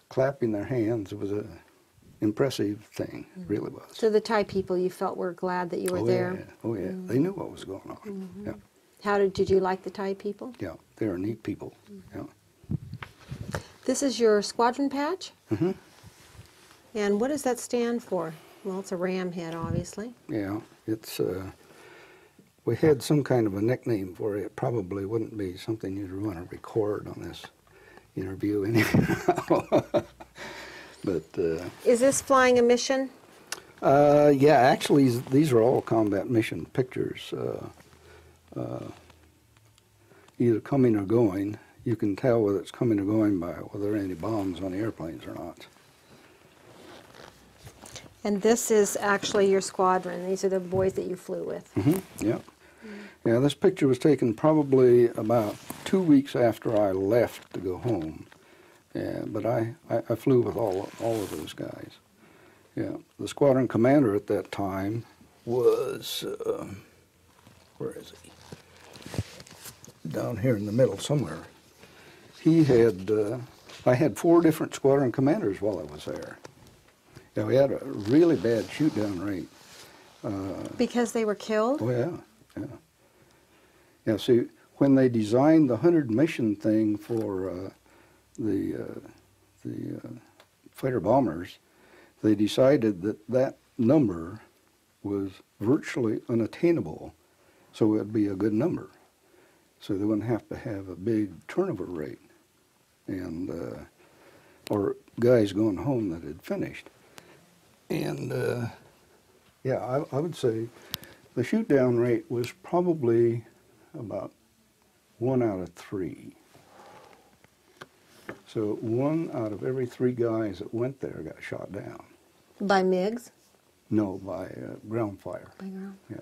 clapping their hands. It was a impressive thing, really was. So the Thai people, you felt were glad that you were there? Yeah. Oh, yeah. They knew what was going on. Yeah. How did you like the Thai people? Yeah, they were neat people. Yeah. This is your squadron patch? Mm-hmm. And what does that stand for? Well, it's a ram head, obviously. Yeah, it's, we had some kind of a nickname for it. It probably wouldn't be something you'd want to record on this interview anyhow. But is this flying a mission? yeah, actually, these are all combat mission pictures, either coming or going. You can tell whether it's coming or going by whether there are any bombs on the airplanes or not. And this is actually your squadron. These are the boys that you flew with. Mm-hmm. Yeah. Yeah, this picture was taken probably about 2 weeks after I left to go home. Yeah, but I flew with all of those guys. Yeah, the squadron commander at that time was, where is he? Down here in the middle somewhere. He had, I had 4 different squadron commanders while I was there. Yeah, we had a really bad shoot-down rate. Because they were killed? Oh, yeah, yeah. Yeah, see, when they designed the 100 mission thing for the fighter bombers, they decided that that number was virtually unattainable, so it would be a good number. So they wouldn't have to have a big turnover rate, and or guys going home that had finished. And yeah, I would say the shoot-down rate was probably about 1 out of 3. So 1 out of every 3 guys that went there got shot down. By MiGs? No, by ground fire. By ground. Yeah.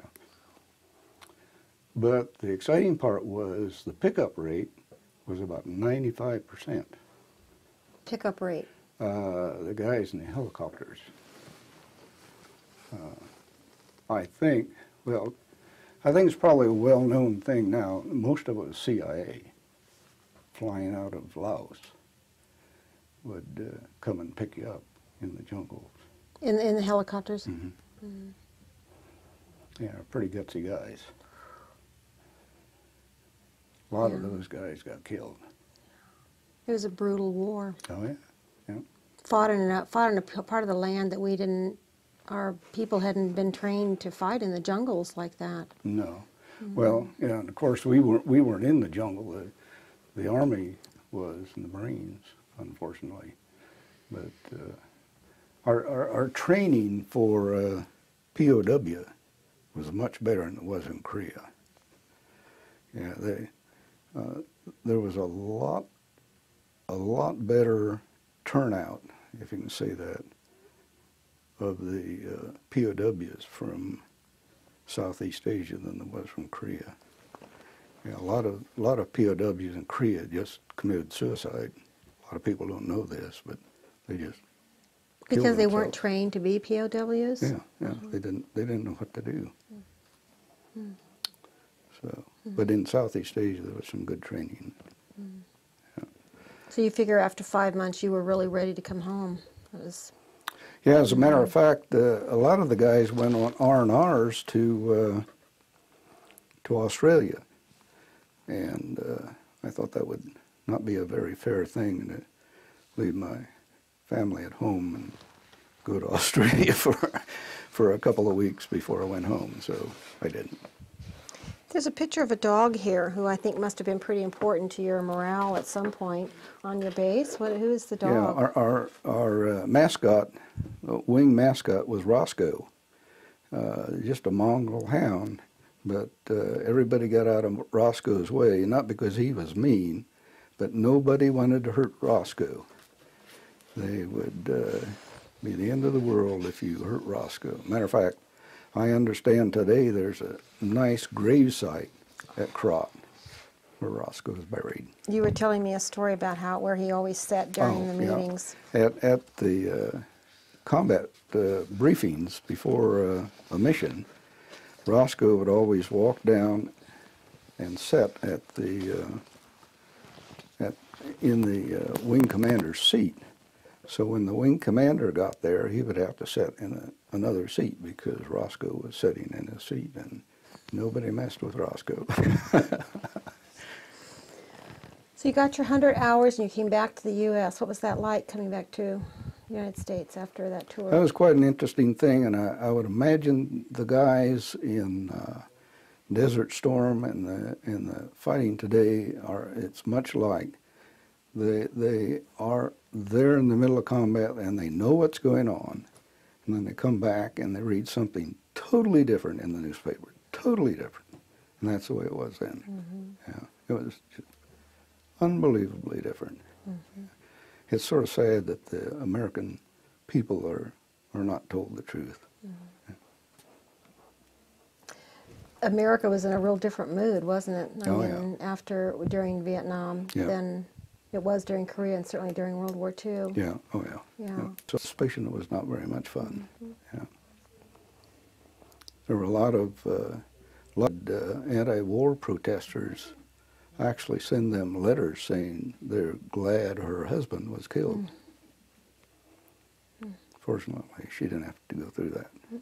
But the exciting part was the pickup rate was about 95%. Pickup rate? The guys in the helicopters. I think, well, I think it's probably a well-known thing now. Most of it was CIA flying out of Laos would come and pick you up in the jungles. In the helicopters? Mm-hmm. Mm-hmm. Yeah, pretty gutsy guys. A lot of those guys got killed. It was a brutal war. Oh, yeah. Yeah. Fought in a part of the land that we didn't, our people hadn't been trained to fight in the jungles like that. No. Mm-hmm. Well, yeah, and of course we weren't in the jungle. The Army was, and the Marines, unfortunately. But our training for POW was much better than it was in Korea. Yeah, there was a lot better turnout, if you can say that, of the POWs from Southeast Asia than there was from Korea. Yeah, a lot of POWs in Korea just committed suicide. A lot of people don't know this, but they just because they themselves. weren't trained to be POWs. Yeah, yeah, they didn't know what to do. Mm-hmm. So, but in Southeast Asia there was some good training. Mm-hmm. Yeah. So you figure after 5 months you were really ready to come home. It was. Yeah, as a matter of fact, a lot of the guys went on R&Rs to Australia, and I thought that would not be a very fair thing to leave my family at home and go to Australia for a couple of weeks before I went home, so I didn't. There's a picture of a dog here who I think must have been pretty important to your morale at some point on your base. Who is the dog? Yeah, our mascot, wing mascot, was Roscoe, just a mongrel hound. But everybody got out of Roscoe's way, not because he was mean, but nobody wanted to hurt Roscoe. They would be the end of the world if you hurt Roscoe. Matter of fact, I understand today there's a nice gravesite at Crot where Roscoe is buried. You were telling me a story about where he always sat during the meetings. Yeah. At the combat briefings before a mission, Roscoe would always walk down and sit at the in the wing commander's seat. So when the wing commander got there, he would have to sit in another seat because Roscoe was sitting in his seat, and nobody messed with Roscoe. So you got your 100 hours and you came back to the U.S. What was that like coming back to the United States after that tour? That was quite an interesting thing, and I would imagine the guys in Desert Storm and the fighting today it's much like they are there in the middle of combat and they know what's going on, and then they come back and they read something totally different in the newspaper, totally different, and that's the way it was then. Mm-hmm. Yeah, it was just unbelievably different. Mm-hmm. It's sort of sad that the American people are not told the truth. Mm-hmm. Yeah. America was in a real different mood, wasn't it? During Vietnam than it was during Korea and certainly during World War II. Yeah, oh yeah. Yeah. So suspicion was not very much fun. Mm-hmm. Yeah. There were a lot of anti-war protesters actually send them letters saying they're glad her husband was killed. Mm. Fortunately, she didn't have to go through that. Mm-hmm.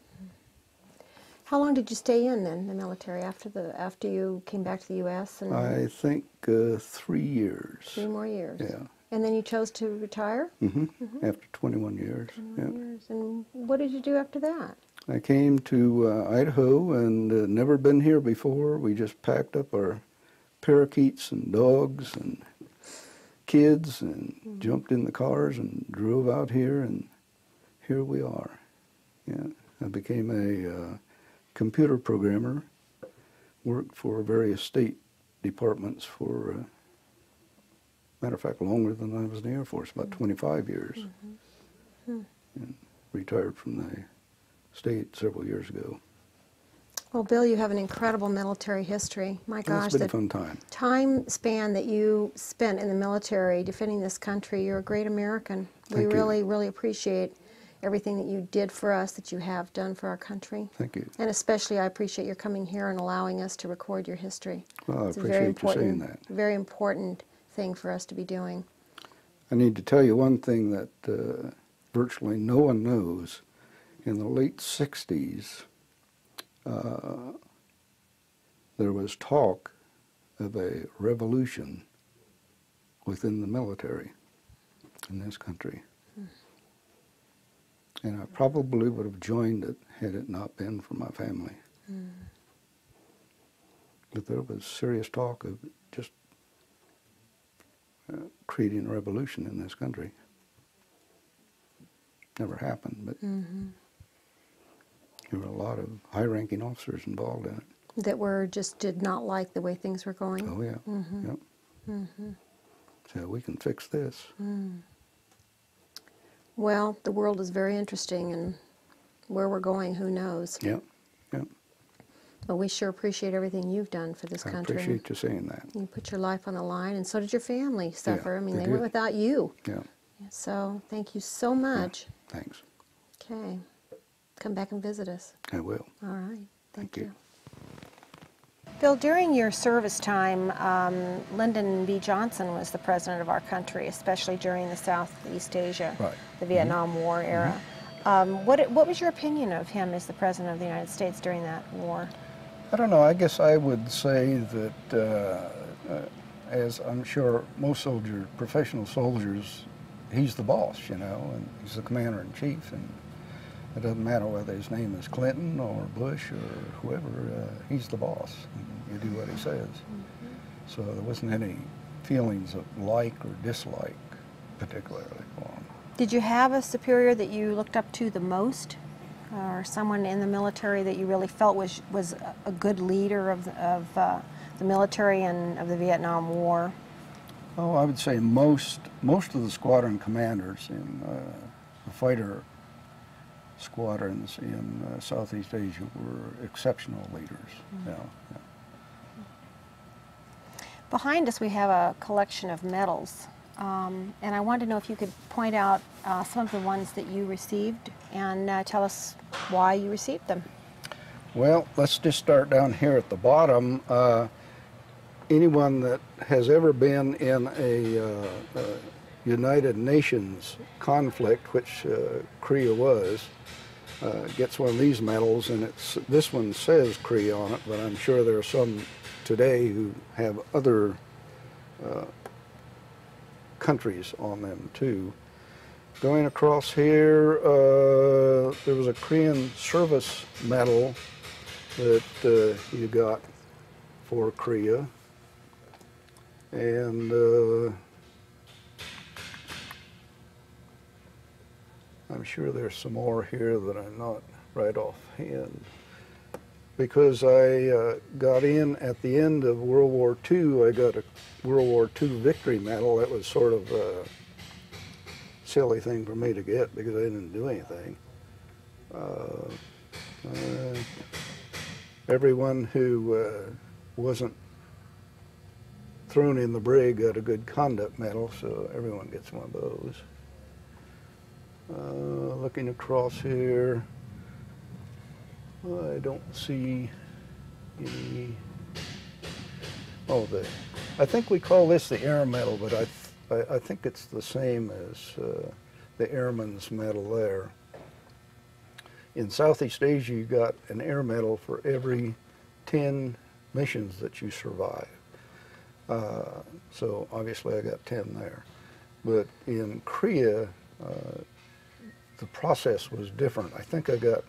How long did you stay in then, the military, after you came back to the U.S.? And I think 3 years. 3 more years. Yeah. And then you chose to retire? Mm-hmm. Mm-hmm. After 21 years. 21 years. And what did you do after that? I came to Idaho and never been here before. We just packed up our parakeets and dogs and kids and jumped in the cars and drove out here, and here we are. Yeah, I became a computer programmer, worked for various state departments for, matter of fact, longer than I was in the Air Force, about 25 years. Mm-hmm. And retired from the state several years ago. Well, Bill, you have an incredible military history. My gosh, it's been a fun time. Time span that you spent in the military defending this country, you're a great American. We really, really appreciate everything that you did for us, that you have done for our country. Thank you. And especially I appreciate your coming here and allowing us to record your history. Well, I appreciate you saying that. Very important thing for us to be doing. I need to tell you one thing that virtually no one knows. In the late 60s, there was talk of a revolution within the military in this country. And I probably would have joined it had it not been for my family. But there was serious talk of just creating a revolution in this country. Never happened, but there were a lot of high-ranking officers involved in it. That did not like the way things were going? Oh, yeah. Yep. So we can fix this. Well, the world is very interesting, and where we're going, who knows? Yep. But we sure appreciate everything you've done for this country. I appreciate you saying that. You put your life on the line, and so did your family suffer. Yeah, I mean, they did. went without you. Yeah. So thank you so much. Yeah, thanks. Okay. Come back and visit us. I will. All right. Thank you. Bill, during your service time, Lyndon B. Johnson was the president of our country, especially during the Southeast Asia, the Vietnam War era. What was your opinion of him as the president of the United States during that war? I don't know. I guess I would say that, as I'm sure most soldiers, professional soldiers, he's the boss, you know, and he's the commander-in-chief, and it doesn't matter whether his name is Clinton or Bush or whoever, he's the boss. You do what he says. So there wasn't any feelings of like or dislike particularly for him. Did you have a superior that you looked up to the most, or someone in the military that you really felt was a good leader of the military and of the Vietnam War? Oh, I would say most of the squadron commanders in the fighter squadrons in Southeast Asia were exceptional leaders. Yeah. Behind us we have a collection of medals, and I wanted to know if you could point out some of the ones that you received and tell us why you received them. Well, let's just start down here at the bottom. Anyone that has ever been in a United Nations conflict, which Korea was, gets one of these medals, and this one says Korea on it, but I'm sure there are some today who have other countries on them too. Going across here, there was a Korean service medal that you got for Korea, and I'm sure there's some more here that I'm not right offhand. Because I got in at the end of World War II, I got a World War II Victory Medal. That was sort of a silly thing for me to get because I didn't do anything. Everyone who wasn't thrown in the brig got a Good Conduct Medal, so everyone gets one of those. Looking across here, I don't see any. Oh, I think we call this the Air Medal, but I think it's the same as the Airman's Medal there. In Southeast Asia, you got an Air Medal for every 10 missions that you survive. So obviously I got 10 there. But in Korea, the process was different. I think I got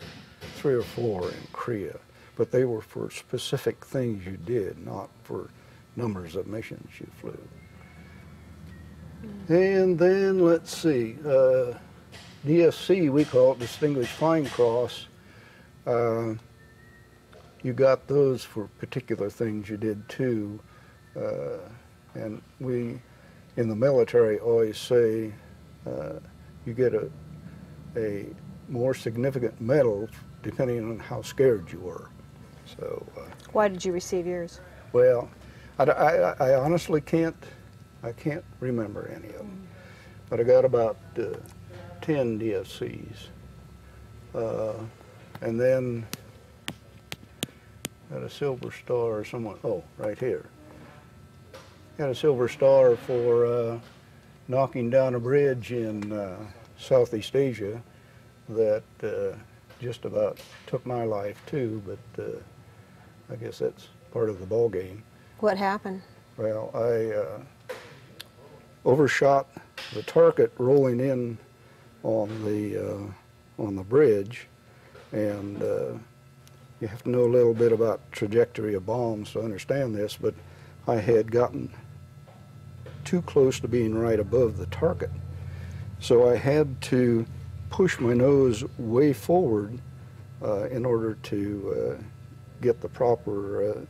3 or 4 in Korea, but they were for specific things you did, not for numbers of missions you flew. And then, let's see, DSC, we call it Distinguished Flying Cross. You got those for particular things you did too. And we, in the military, always say you get a more significant medal depending on how scared you were. So. Why did you receive yours? Well, I honestly can't remember any of them, but I got about 10 DFCs, and then got a Silver Star somewhere. Oh, right here. Got a Silver Star for knocking down a bridge in Southeast Asia that just about took my life too, but I guess that's part of the ball game. What happened? Well, I overshot the target rolling in on the bridge, and you have to know a little bit about trajectory of bombs to understand this, but I had gotten too close to being right above the target. So I had to push my nose way forward in order to get the proper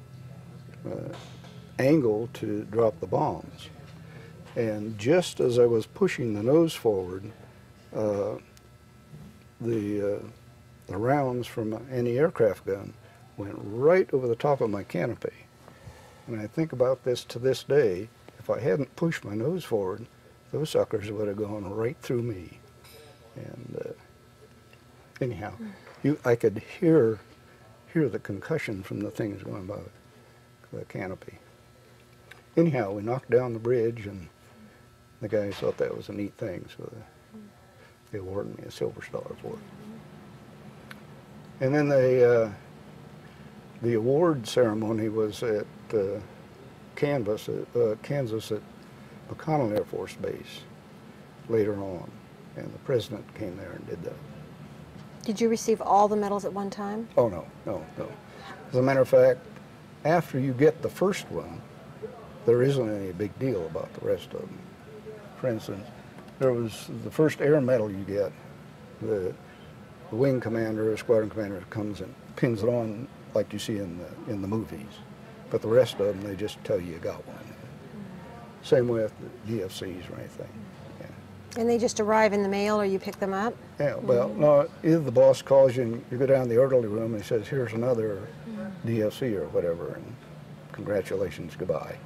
angle to drop the bombs. And just as I was pushing the nose forward, the rounds from an anti-aircraft gun went right over the top of my canopy. And I think about this to this day, if I hadn't pushed my nose forward, those suckers would have gone right through me. And anyhow, I could hear the concussion from the things going by the canopy. Anyhow, we knocked down the bridge, and the guys thought that was a neat thing, so they awarded me a Silver Star for it. And then the award ceremony was at Kansas at McConnell Air Force Base later on, and the president came there and did that. Did you receive all the medals at one time? Oh, no. As a matter of fact, after you get the first one, there isn't any big deal about the rest of them. For instance, there was the first air medal you get, the wing commander or squadron commander comes and pins it on like you see in the movies. But the rest of them, they just tell you got one. Same with the DFCs or anything. Yeah. And they just arrive in the mail, or you pick them up? Yeah, well, no, either the boss calls you and you go down to the orderly room and he says, here's another DFC or whatever, and congratulations, goodbye.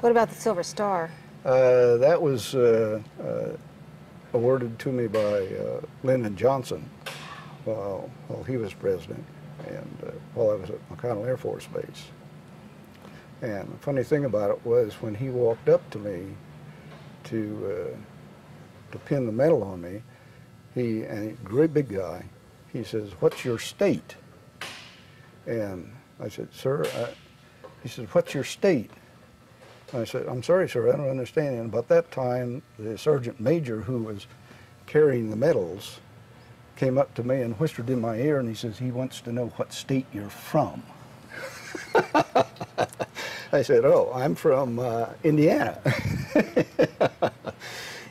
What about the Silver Star? That was awarded to me by Lyndon Johnson while he was president, and while I was at McConnell Air Force Base. And the funny thing about it was when he walked up to me to pin the medal on me, and a great big guy, he says, "What's your state?" And I said, "Sir," he said, "What's your state?" I said, "I'm sorry, sir, I don't understand." And about that time, the sergeant major who was carrying the medals came up to me and whispered in my ear, and he says, "He wants to know what state you're from." I said, "Oh, I'm from Indiana."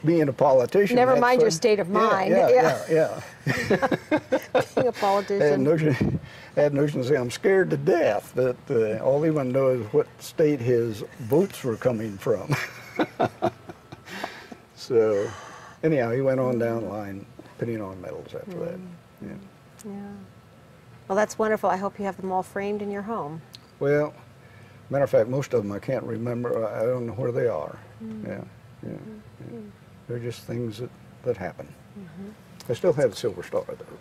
Being a politician. Never mind your state of mind. Yeah. Being a politician. I had notion to say I'm scared to death that all he wanted to know is what state his votes were coming from. So, anyhow, he went on down the line, pinning on medals after that. Yeah. Well, that's wonderful. I hope you have them all framed in your home. Well, matter of fact, most of them I can't remember. I don't know where they are. Yeah. They're just things that happen. I still have the Silver Star, though.